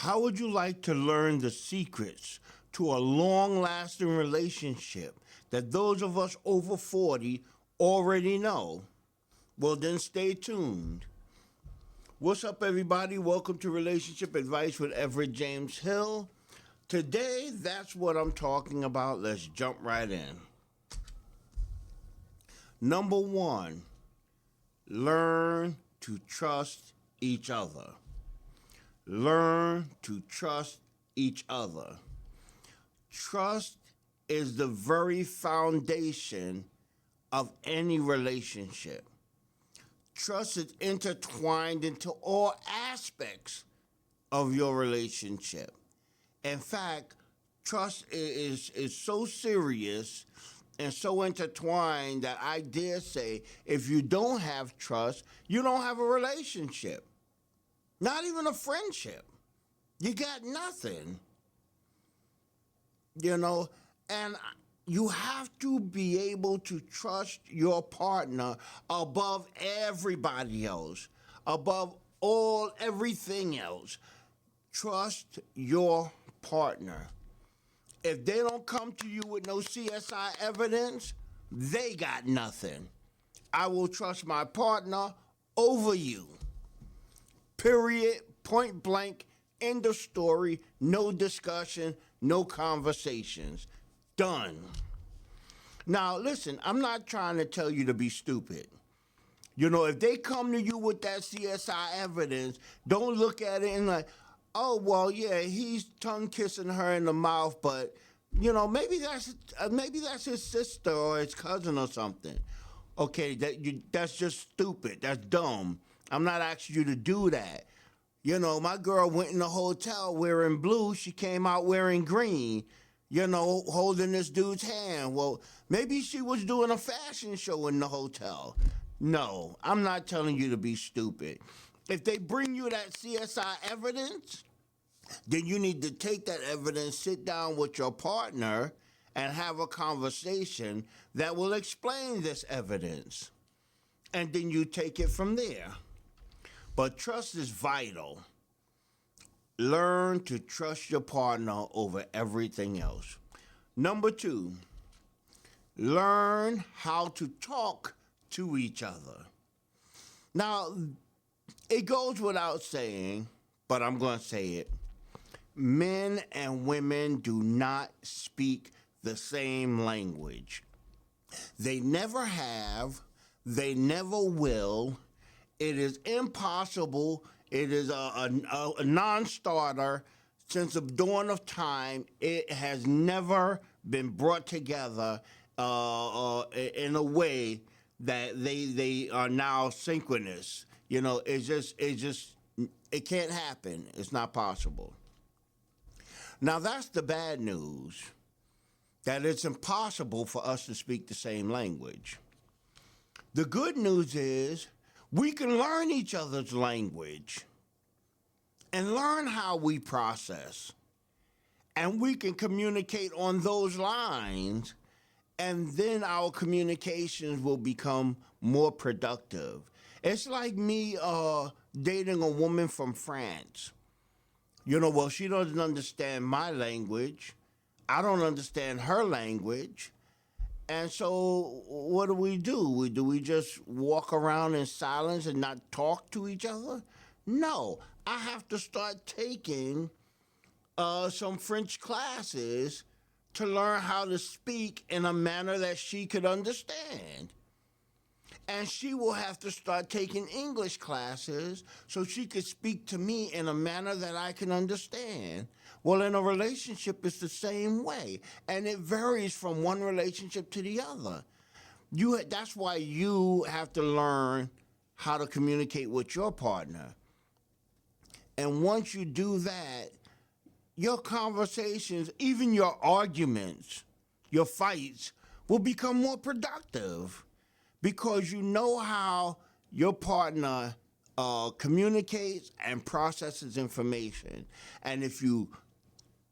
How would you like to learn the secrets to a long lasting relationship that those of us over 40 already know? Well, then stay tuned. What's up, everybody? Welcome to Relationship Advice with Everett James Hill. Today, that's what I'm talking about. Let's jump right in. Number one, learn to trust each other. Learn to trust each other. Trust is the very foundation of any relationship. Trust is intertwined into all aspects of your relationship. In fact, trust is so serious and so intertwined that I dare say if you don't have trust, you don't have a relationship. Not even a friendship. You got nothing. And you have to be able to trust your partner above everybody else, above everything else. Trust your partner. If they don't come to you with no CSI evidence, they got nothing. I will trust my partner over you. Period, point blank, end of story, no discussion, no conversations. Done. Now, listen, I'm not trying to tell you to be stupid. If they come to you with that CSI evidence, don't look at it and like, oh, well, yeah, he's tongue kissing her in the mouth, but, maybe that's his sister or his cousin or something. Okay, that's just stupid. That's dumb. I'm not asking you to do that. My girl went in the hotel wearing blue. She came out wearing green, holding this dude's hand. Well, maybe she was doing a fashion show in the hotel. No, I'm not telling you to be stupid. If they bring you that CSI evidence, then you need to take that evidence, sit down with your partner, and have a conversation that will explain this evidence. And then you take it from there. But trust is vital. Learn to trust your partner over everything else. Number two, learn how to talk to each other. Now, it goes without saying, but I'm going to say it. Men and women do not speak the same language. They never have. They never will. It is impossible. It is a non-starter. Since the dawn of time, it has never been brought together in a way that they are now synchronous. It can't happen. It's not possible. Now, that's the bad news, that it's impossible for us to speak the same language. The good news is we can learn each other's language and learn how we process. And we can communicate on those lines, and then our communications will become more productive. It's like me dating a woman from France. She doesn't understand my language. I don't understand her language. And so what do? Do we just walk around in silence and not talk to each other? No, I have to start taking some French classes to learn how to speak in a manner that she could understand. And she will have to start taking English classes so she could speak to me in a manner that I can understand. Well, in a relationship, it's the same way. And it varies from one relationship to the other. That's why you have to learn how to communicate with your partner. And once you do that, your conversations, even your arguments, your fights, will become more productive. Because you know how your partner communicates and processes information. And if you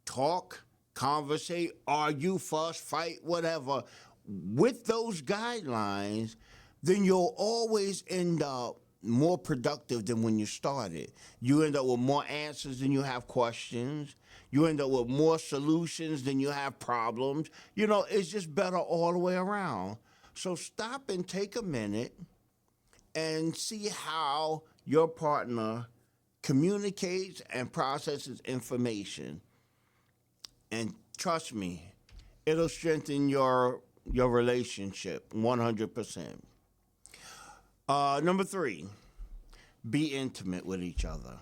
talk, conversate, argue, fuss, fight, whatever, with those guidelines, then you'll always end up more productive than when you started. You end up with more answers than you have questions. You end up with more solutions than you have problems. It's just better all the way around. So stop and take a minute and see how your partner communicates and processes information. And trust me, it'll strengthen your relationship 100%. Number 3, be intimate with each other.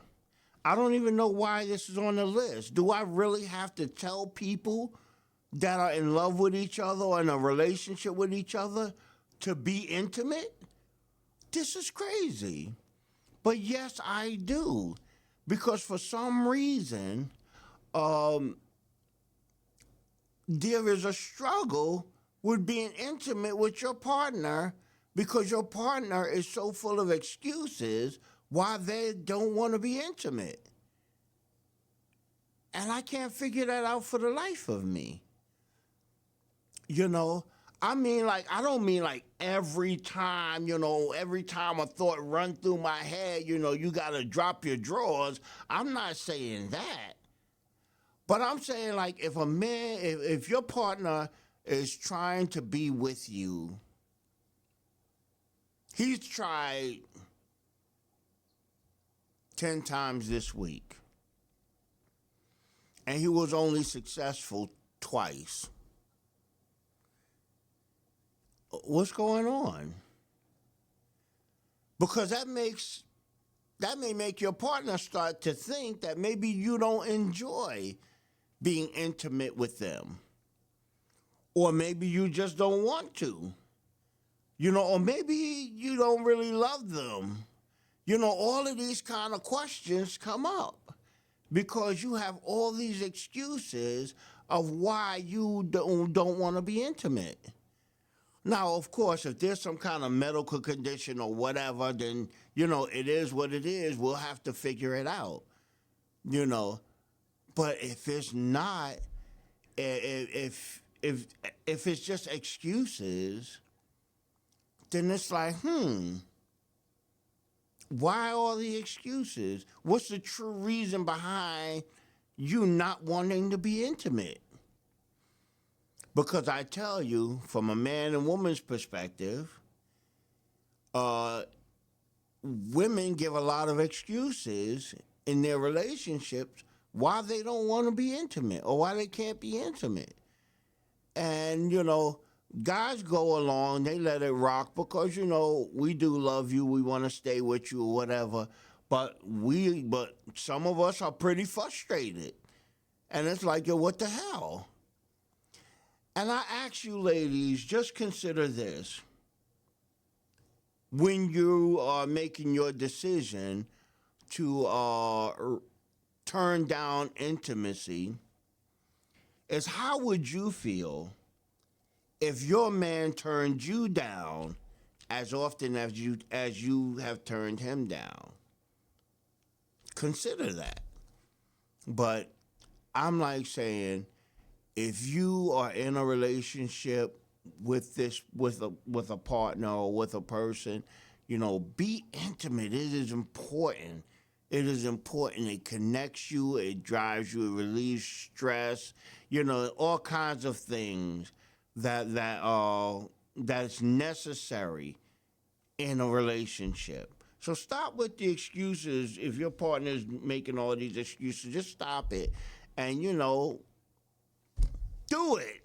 I don't even know why this is on the list. Do I really have to tell people that are in love with each other or in a relationship with each other to be intimate? This is crazy. But yes, I do. Because for some reason, there is a struggle with being intimate with your partner because your partner is so full of excuses why they don't want to be intimate. And I can't figure that out for the life of me. I don't mean like every time a thought run through my head, you got to drop your drawers. I'm not saying that. But I'm saying, like, if your partner is trying to be with you, he's tried 10 times this week, and he was only successful twice. What's going on? Because that may make your partner start to think that maybe you don't enjoy being intimate with them. Or maybe you just don't want to. Or maybe you don't really love them. All of these kind of questions come up because you have all these excuses of why you don't want to be intimate. Now, of course, if there's some kind of medical condition or whatever, then, it is what it is. We'll have to figure it out, But if it's not, if it's just excuses, then it's like, why all the excuses? What's the true reason behind you not wanting to be intimate? Because I tell you, from a man and woman's perspective, women give a lot of excuses in their relationships why they don't want to be intimate or why they can't be intimate. And, guys go along, they let it rock because, we do love you, we want to stay with you or whatever. But some of us are pretty frustrated. And it's like, what the hell? And I ask you ladies, just consider this. When you are making your decision to turn down intimacy, is how would you feel if your man turned you down as often as you have turned him down? Consider that. But I'm like saying, if you are in a relationship with a partner or with a person, be intimate. It is important. It is important. It connects you. It drives you. It relieves stress. All kinds of things that's necessary in a relationship. So stop with the excuses. If your partner is making all these excuses, just stop it. And, do it.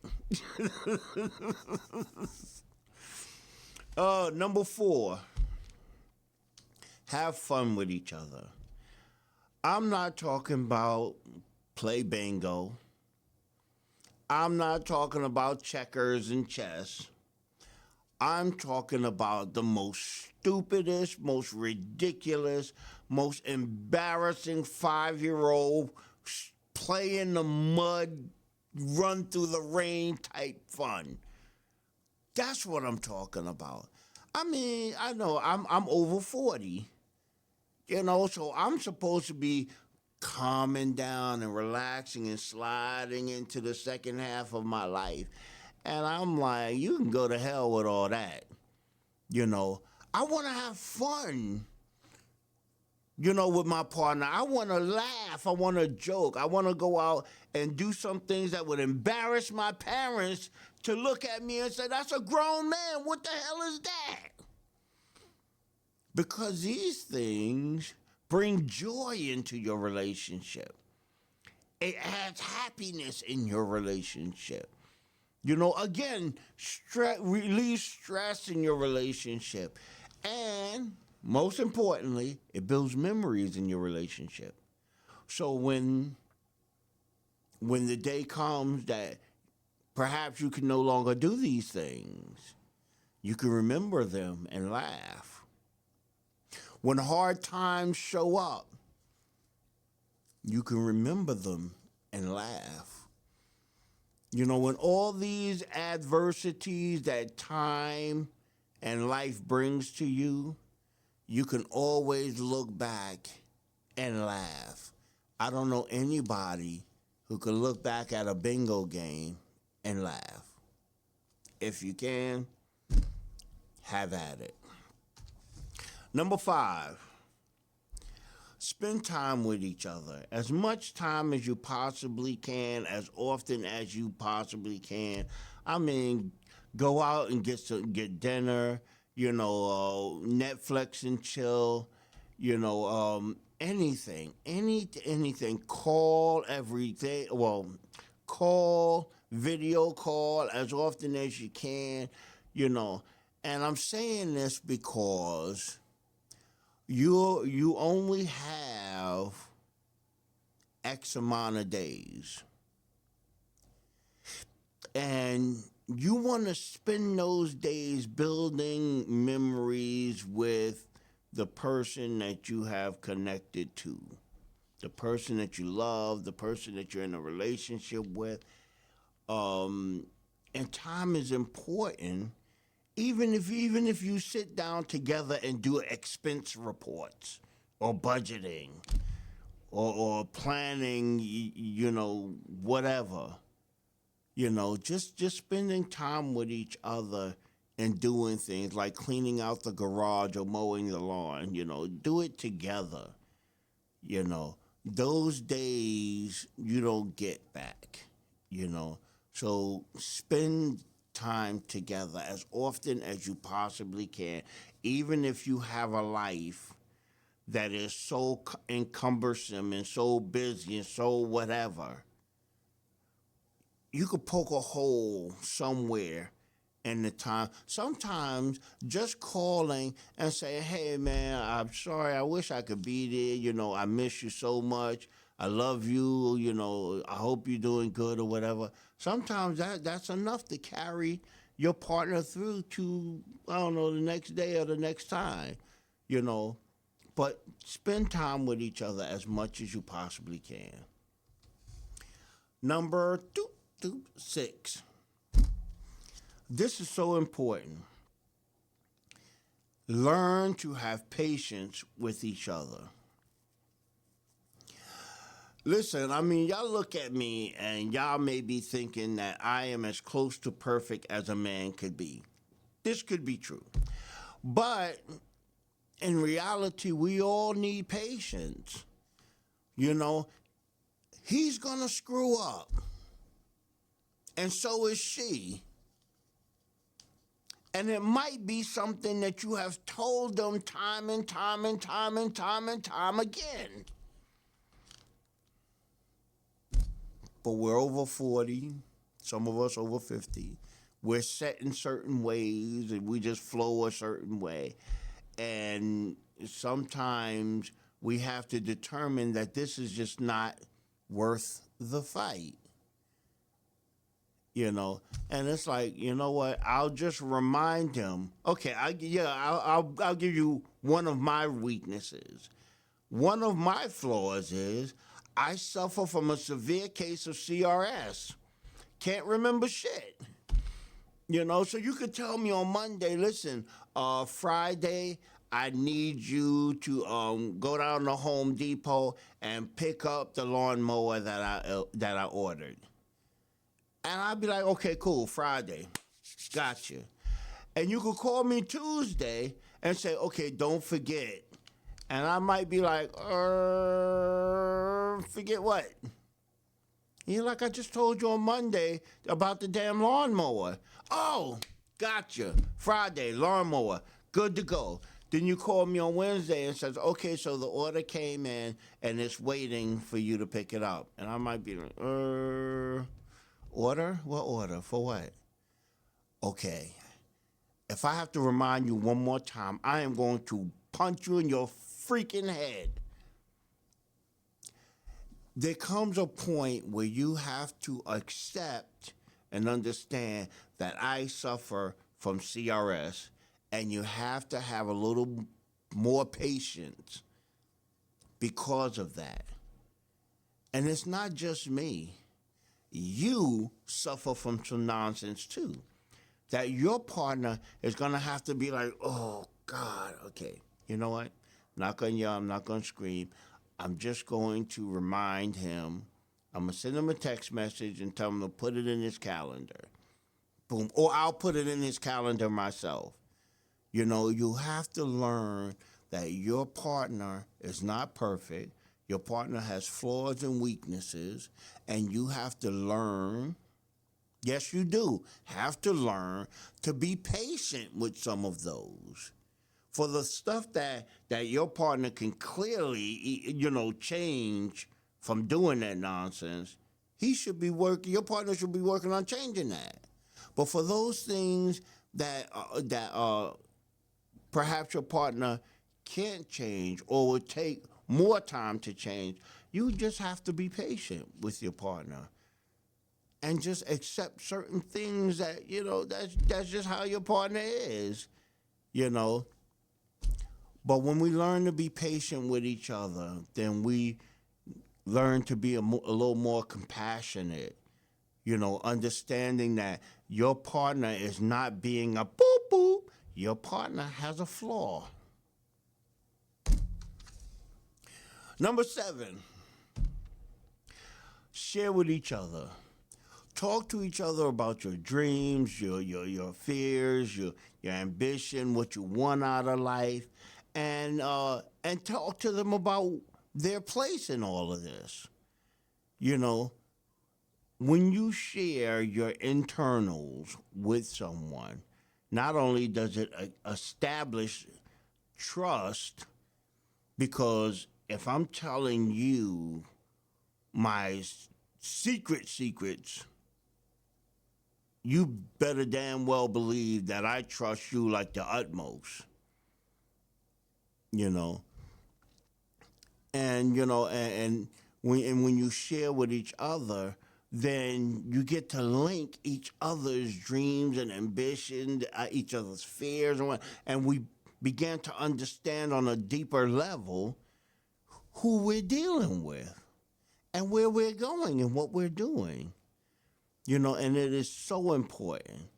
Number 4, have fun with each other. I'm not talking about play bingo. I'm not talking about checkers and chess. I'm talking about the most stupidest, most ridiculous, most embarrassing 5-year-old play in the mud, run through the rain type fun. That's what I'm talking about. I mean, I know I'm over 40, so I'm supposed to be calming down and relaxing and sliding into the second half of my life. And I'm like, you can go to hell with all that. I want to have fun. with my partner. I want to laugh. I want to joke. I want to go out and do some things that would embarrass my parents to look at me and say, that's a grown man. What the hell is that? Because these things bring joy into your relationship. It adds happiness in your relationship. Again, release stress in your relationship. And most importantly, it builds memories in your relationship. So when the day comes that perhaps you can no longer do these things, you can remember them and laugh. When hard times show up, you can remember them and laugh. When all these adversities that time and life brings to you, you can always look back and laugh. I don't know anybody who can look back at a bingo game and laugh. If you can, have at it. Number 5, spend time with each other. As much time as you possibly can, as often as you possibly can. I mean, go out and get dinner, Netflix and chill, anything. Call every day. Well, video call as often as you can, And I'm saying this because you only have X amount of days. And you want to spend those days building memories with the person that you have connected to, the person that you love, the person that you're in a relationship with. And time is important, even if you sit down together and do expense reports or budgeting or planning, whatever. Just spending time with each other and doing things like cleaning out the garage or mowing the lawn, do it together. Those days you don't get back, So spend time together as often as you possibly can, even if you have a life that is so cumbersome and so busy and so whatever. You could poke a hole somewhere in the time. Sometimes just calling and saying, hey, man, I'm sorry. I wish I could be there. I miss you so much. I love you. I hope you're doing good or whatever. Sometimes that's enough to carry your partner through to, I don't know, the next day or the next time, But spend time with each other as much as you possibly can. Number 6. This is so important. Learn to have patience with each other. Listen, y'all look at me and y'all may be thinking that I am as close to perfect as a man could be. This could be true. But in reality, we all need patience. He's going to screw up. And so is she. And it might be something that you have told them time and time and time and time and time again. But we're over 40, some of us over 50. We're set in certain ways and we just flow a certain way. And sometimes we have to determine that this is just not worth the fight. And it's like, you know what? I'll just remind him. Okay, I'll give you one of my weaknesses. One of my flaws is I suffer from a severe case of CRS. Can't remember shit. So you could tell me on Monday, listen, Friday, I need you to go down to Home Depot and pick up the lawnmower that I ordered. And I'd be like, okay, cool, Friday. Gotcha. And you could call me Tuesday and say, okay, don't forget. And I might be like, forget what? You're like, I just told you on Monday about the damn lawnmower. Oh, gotcha. Friday, lawnmower, good to go. Then you call me on Wednesday and says, okay, so the order came in and it's waiting for you to pick it up. And I might be like, order? What order? For what? Okay. If I have to remind you one more time, I am going to punch you in your freaking head. There comes a point where you have to accept and understand that I suffer from CRS, and you have to have a little more patience because of that. And it's not just me. You suffer from some nonsense too. That your partner is going to have to be like, oh, God, okay, you know what? I'm not going to yell, I'm not going to scream. I'm just going to remind him. I'm going to send him a text message and tell him to put it in his calendar. Boom. Or I'll put it in his calendar myself. You know, you have to learn that your partner is not perfect. Your partner has flaws and weaknesses, and you have to learn. Yes, you do have to learn to be patient with some of those. For the stuff that your partner can clearly, change from doing that nonsense, your partner should be working on changing that. But for those things that perhaps your partner can't change or would take more time to change, you just have to be patient with your partner. And just accept certain things that, that's just how your partner is, But when we learn to be patient with each other, then we learn to be a little more compassionate, understanding that your partner is not being a boop-boop. Your partner has a flaw. Number 7, share with each other. Talk to each other about your dreams, your fears, your ambition, what you want out of life, and talk to them about their place in all of this. When you share your internals with someone, not only does it establish trust, because if I'm telling you my secrets, you better damn well believe that I trust you like the utmost, And when you share with each other, then you get to link each other's dreams and ambitions, each other's fears, and we began to understand on a deeper level who we're dealing with and where we're going and what we're doing. And it is so important.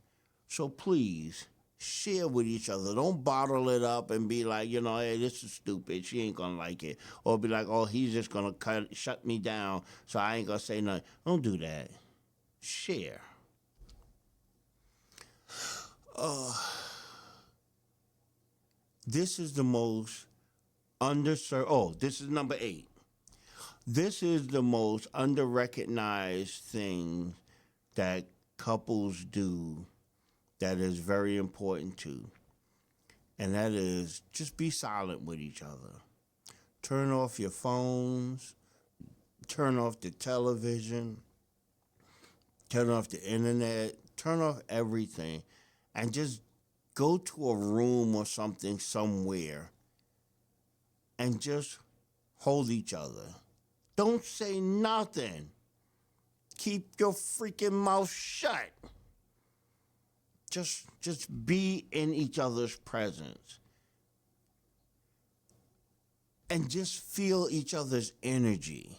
So please, share with each other. Don't bottle it up and be like, hey, this is stupid. She ain't going to like it. Or be like, oh, he's just going to shut me down, so I ain't going to say nothing. Don't do that. Share. This is the most underserved. Oh, this is number 8. This is the most under-recognized thing that couples do that is very important too. And that is just be silent with each other. Turn off your phones, turn off the television, turn off the internet, turn off everything, and just go to a room or something somewhere and just hold each other. Don't say nothing. Keep your freaking mouth shut. Just be in each other's presence. And just feel each other's energy.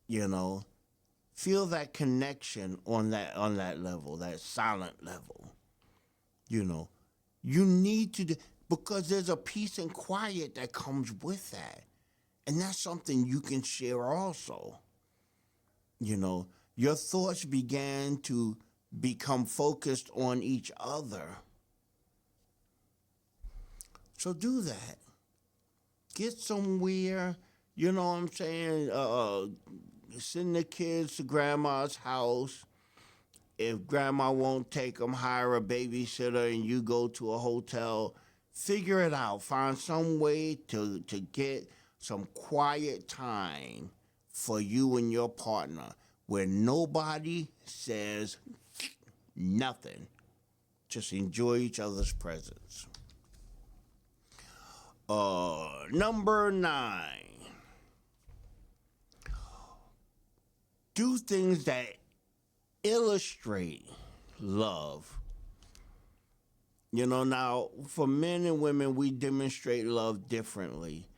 Feel that connection on that level, that silent level. You need to, because there's a peace and quiet that comes with that. And that's something you can share also. Your thoughts began to become focused on each other. So do that. get somewhere, you know what I'm saying? Send the kids to grandma's house. If grandma won't take them, hire a babysitter and you go to a hotel. Figure it out. Find some way to get some quiet time for you and your partner where nobody says nothing. Just enjoy each other's presence. Number 9. Do things that illustrate love. You know, now, for men and women, we demonstrate love differently.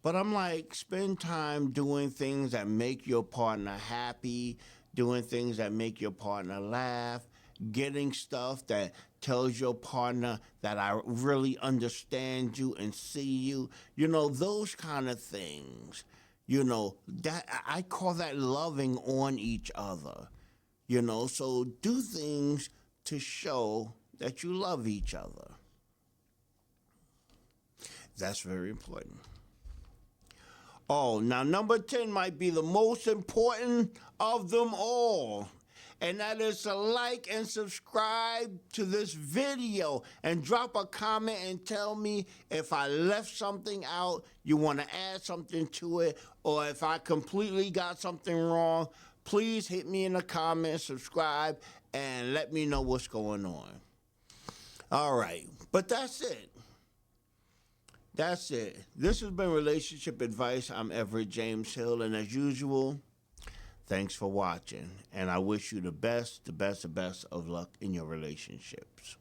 But I'm like, spend time doing things that make your partner happy, doing things that make your partner laugh, getting stuff that tells your partner that I really understand you and see you. You know, those kind of things. You know, that I call that loving on each other. You know, so do things to show that you love each other. That's very important. Oh, now number 10 might be the most important of them all. And that is to like and subscribe to this video and drop a comment and tell me if I left something out, you want to add something to it, or if I completely got something wrong. Please hit me in the comments, subscribe, and let me know what's going on. All right, but that's it. That's it. This has been Relationship Advice. I'm Everett James Hill, and as usual, thanks for watching. And I wish you the best of luck in your relationships.